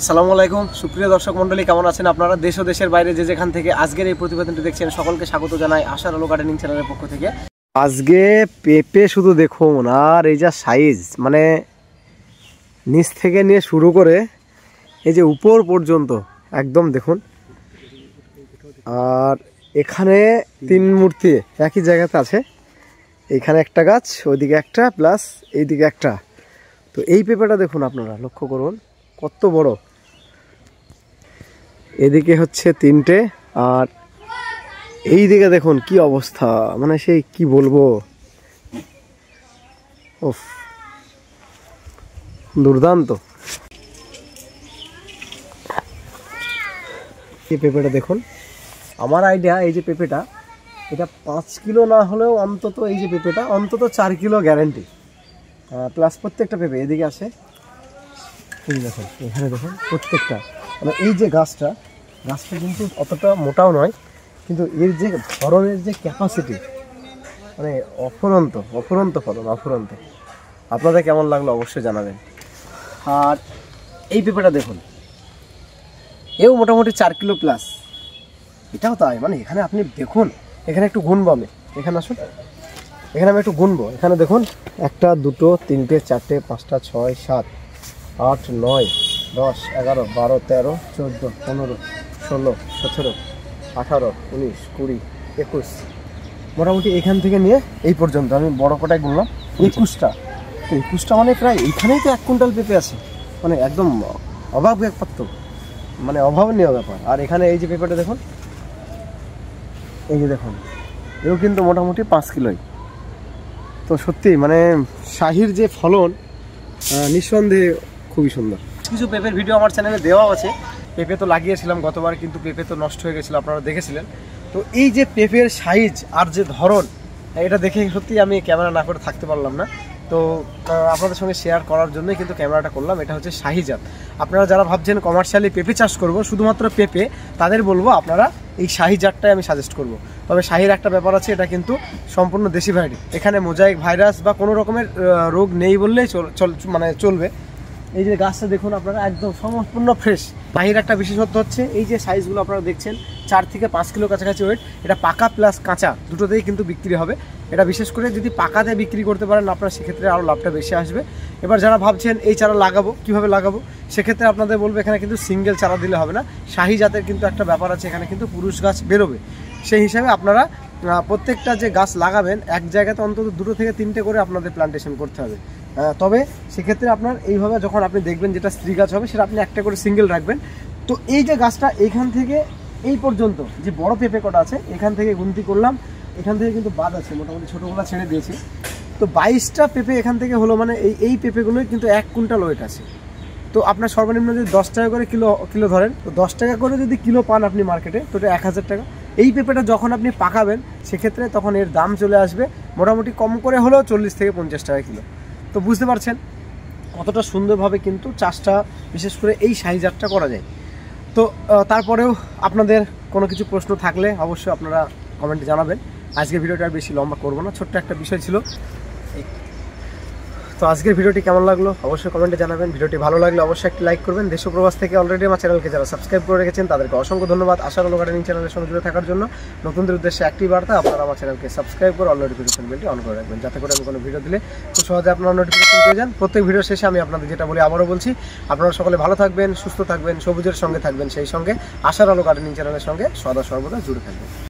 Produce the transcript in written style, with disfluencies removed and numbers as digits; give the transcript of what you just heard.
আসসালামু আলাইকুম সুপ্রিয় দর্শক মণ্ডলী, কেমন আছেন আপনারা? দেশ ও দেশের বাইরে যে যেখান থেকে আজকের এই প্রতিবেদনটি দেখছেন সকলকে স্বাগত জানাই আশার আলো গার্ডেনিং চ্যানেলের পক্ষ থেকে। আজকে পেঁপে শুধু দেখুন, আর এই যা সাইজ, মানে নিচ থেকে নিয়ে শুরু করে এই যে উপর পর্যন্ত একদম দেখুন। আর এখানে তিন মূর্তি একই জায়গাতে আছে, এইখানে একটা গাছ, ওইদিকে একটা, প্লাস এইদিকে একটা। তো এই পেঁপেটা দেখুন, আপনারা লক্ষ্য করুন কত বড়। এদিকে হচ্ছে তিনটে, আর এই দিকে দেখুন কি অবস্থা, মানে সেই কি বলবো, উফ দুর্দান্ত। এই পেঁপেটা দেখুন, আমার আইডিয়া এই যে পেঁপেটা, এটা 5 কিলো না হলেও অন্তত এই যে পেঁপেটা অন্তত 4 কিলো গ্যারান্টি, প্লাস প্রত্যেকটা পেঁপে এদিকে আসে। এই দেখুন, এখানে দেখুন প্রত্যেকটা, মানে এই যে গাছটা কিন্তু অতটা মোটাও নয়, কিন্তু এর যে ধরনের যে ক্যাপাসিটি, মানে অফুরন্ত ফলন, অফুরন্ত। আপনাদের কেমন লাগলো অবশ্যই জানাবেন। আর এই পেঁপেটা দেখুন, এও মোটামুটি 4 কিলো প্লাস, এটাও তাই। মানে এখানে আপনি দেখুন, এখানে একটু গুনবো আমি, এখানে আসুন, এখানে আমি একটু গুনবো। এখানে দেখুন 1 2 3 4 5 6 7 8 9 10 11 12 13 14 15 16 17 18 19 20 21, মোটামুটি এখান থেকে নিয়ে এই পর্যন্ত আমি বড় কটায় গুনলাম 21টা। তো 21টা মানে প্রায় এইখানেই তো 1 কুইন্টাল পেঁপে আছে, মানে একদম অবাক ব্যাপার, তো মানে অভাবনীয় ব্যাপার। আর এখানে এই যে পেঁপেটা দেখুন, এই যে দেখুন, এও কিন্তু মোটামুটি 5 কিলোই। তো সত্যি মানে শাহির যে ফলন, নিঃসন্দেহে খুবই সুন্দর। কিছু পেঁপের ভিডিও আমার চ্যানেলে দেওয়া আছে। পেঁপে তো লাগিয়েছিলাম গতবার, কিন্তু পেঁপে তো নষ্ট হয়ে গেছিলো, আপনারা দেখেছিলেন। তো এই যে পেঁপের সাইজ আর যে ধরন, এটা দেখে সত্যি আমি ক্যামেরা না করে থাকতে পারলাম না। তো আপনাদের সঙ্গে শেয়ার করার জন্যই কিন্তু ক্যামেরাটা করলাম। এটা হচ্ছে শাহি জাত। আপনারা যারা ভাবছেন কমার্শিয়ালি পেঁপে চাষ করব, শুধুমাত্র পেঁপে, তাদের বলবো আপনারা এই শাহি জাতটাই আমি সাজেস্ট করব। তবে শাহির একটা ব্যাপার আছে, এটা কিন্তু সম্পূর্ণ দেশি ভ্যারাইটি, এখানে মোজাইক ভাইরাস বা কোনো রকমের রোগ নেই বললেই মানে চলবে। এই যে গাছটা দেখুন আপনারা, একদম সম্পূর্ণ ফ্রেশ। শাহির একটা বিশেষত্ব হচ্ছে এই যে সাইজগুলো আপনারা দেখছেন, 4 থেকে 5 কিলো কাছাকাছি ওয়েট। এটা পাকা প্লাস কাঁচা দুটোতেই কিন্তু বিক্রি হবে। এটা বিশেষ করে যদি পাকাতে বিক্রি করতে পারেন আপনারা, সেক্ষেত্রে আরও লাভটা বেশি আসবে। এবার যারা ভাবছেন এই চারা লাগাবো, কীভাবে লাগাবো, সেক্ষেত্রে আপনাদের বলবো এখানে কিন্তু সিঙ্গেল চারা দিলে হবে না। শাহি জাতের কিন্তু একটা ব্যাপার আছে, এখানে কিন্তু পুরুষ গাছ বেরোবে। সেই হিসাবে আপনারা প্রত্যেকটা যে গাছ লাগাবেন, এক জায়গাতে অন্তত 2 থেকে 3টে করে আপনাদের প্লান্টেশন করতে হবে। তবে সেক্ষেত্রে আপনার এইভাবে যখন আপনি দেখবেন যেটা স্ত্রী গাছ হবে, সেটা আপনি একটা করে সিঙ্গেল রাখবেন। তো এই যে গাছটা এইখান থেকে এই পর্যন্ত যে বড় পেঁপে কটা আছে, এখান থেকে গুনতি করলাম, এখান থেকে কিন্তু বাদ আছে, মোটামুটি ছোটোগুলো ছেড়ে দিয়েছি। তো 22টা পেঁপে এখান থেকে হলো, মানে এই পেঁপেগুলোই কিন্তু 1 কুইন্টাল ওয়েট আছে। তো আপনার সর্বনিম্ন যদি 10 টাকা করে কিলো ধরেন, তো 10 টাকা করে যদি কিলো পান আপনি মার্কেটে, তো এটা 1000 টাকা। এই পেঁপেটা যখন আপনি পাকাবেন, সেক্ষেত্রে তখন এর দাম চলে আসবে মোটামুটি কম করে হলেও 40 থেকে 50 টাকা কিলো। তো বুঝতে পারছেন কতটা সুন্দরভাবে কিন্তু চাষটা, বিশেষ করে এই শাহি জাতটা করা যায়। তো তারপরেও আপনাদের কোনো কিছু প্রশ্ন থাকলে অবশ্যই আপনারা কমেন্টে জানাবেন। আজকের ভিডিওটা আর বেশি লম্বা করবো না, ছোট্ট একটা বিষয় ছিল। তো আজকের ভিডিওটি কেমন লাগলো অবশ্যই কমেন্টে জানাবেন। ভিডিওটি ভালো লাগলে অবশ্যই একটি লাইক করবেন। দেশ ও প্রবাস থেকে অলরেডি আমার চ্যানেলকে যারা সাবস্ক্রাইব করে রেখেছেন, তাদেরকে অসংখ্য ধন্যবাদ। আশার আলো গার্ডেনিং চ্যানেলের সঙ্গে জুড়ে থাকার জন্য নতুনদের উদ্দেশ্যে একটি বার্তা, আপনারা আমার চ্যানেলকে সাবস্ক্রাইব করে অল নোটিফিকেশন বেলটি অন করে রাখবেন, যাতে করে আমি কোনো ভিডিও দিলে খুব সহজে আপনারা নোটিফিকেশন পেয়ে যান। প্রত্যেক ভিডিও শেষে আমি আপনাদের যেটা বলি আবারও বলছি, আপনারা সকলে ভালো থাকবেন, সুস্থ থাকবেন, সবুজের সঙ্গে থাকবেন, সেই সঙ্গে আশার আলো গার্ডেনিং চ্যানেলের সঙ্গে সদা সর্বদা জুড়ে থাকবেন।